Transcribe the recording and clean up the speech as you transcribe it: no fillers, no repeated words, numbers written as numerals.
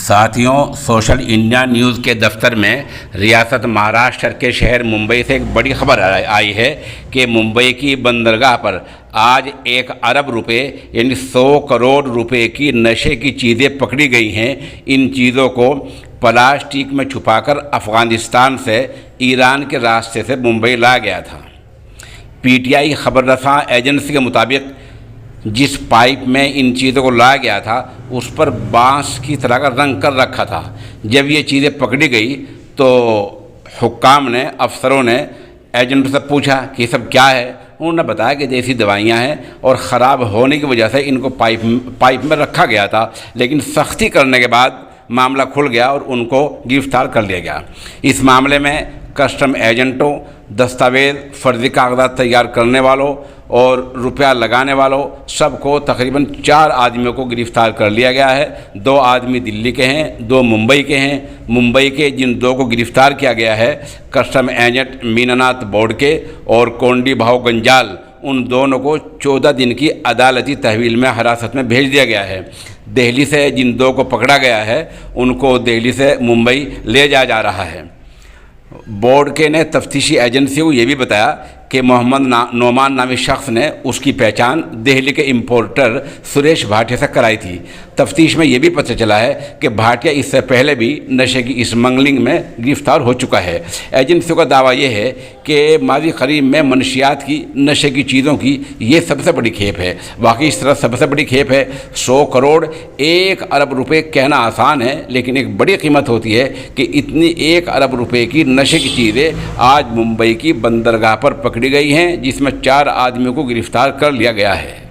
साथियों, social India news के दफ्तर में रियासत महाराष्ट्र के शहर मुंबई से एक बड़ी खबर आई है कि मुंबई की बंदरगाह पर आज 1 अरब रुपए यानी 100 करोड़ रुपए की नशे की चीज़ें पकड़ी गई हैं। इन चीज़ों को प्लास्टिक में छुपाकर अफ़गानिस्तान से ईरान के रास्ते से मुंबई लाया गया था। पीटीआई खबर रसां एजेंसी के मुताबिक जिस पाइप में इन चीज़ों को लाया गया था उस पर बांस की तरह का रंग कर रखा था। जब ये चीज़ें पकड़ी गई तो हुक्काम ने, अफसरों ने एजेंट से पूछा कि सब क्या है। उन्होंने बताया कि देसी दवाइयाँ हैं और ख़राब होने की वजह से इनको पाइप में रखा गया था, लेकिन सख्ती करने के बाद मामला खुल गया और उनको गिरफ्तार कर लिया गया। इस मामले में कस्टम एजेंटों, दस्तावेज़, फर्जी कागजात तैयार करने वालों और रुपया लगाने वालों सबको तकरीबन 4 आदमियों को गिरफ़्तार कर लिया गया है। 2 आदमी दिल्ली के हैं, 2 मुंबई के हैं। मुंबई के जिन 2 को गिरफ़्तार किया गया है, कस्टम एजेंट मीनानाथ बोडके और कोंडी भाव गंजाल, उन दोनों को 14 दिन की अदालती तहवील में हिरासत में भेज दिया गया है। दिल्ली से जिन 2 को पकड़ा गया है उनको दिल्ली से मुंबई ले जाया जा रहा है। बोडके ने तफ्तीशी एजेंसी को ये भी बताया कि मोहम्मद नोमान नामी शख्स ने उसकी पहचान दिल्ली के इंपोर्टर सुरेश भाटिया से कराई थी। तफ्तीश में ये भी पता चला है कि भाटिया इससे पहले भी नशे की स्मगलिंग में गिरफ्तार हो चुका है। एजेंसियों का दावा ये है कि माजी करीब में मनशियात की, नशे की चीज़ों की ये सबसे बड़ी खेप है। वाकई इस तरह सबसे बड़ी खेप है। 100 करोड़ 1 अरब रुपए कहना आसान है, लेकिन एक बड़ी कीमत होती है कि इतनी 1 अरब रुपए की नशे की चीज़ें आज मुंबई की बंदरगाह पर पकड़ी गई हैं, जिसमें 4 आदमियों को गिरफ्तार कर लिया गया है।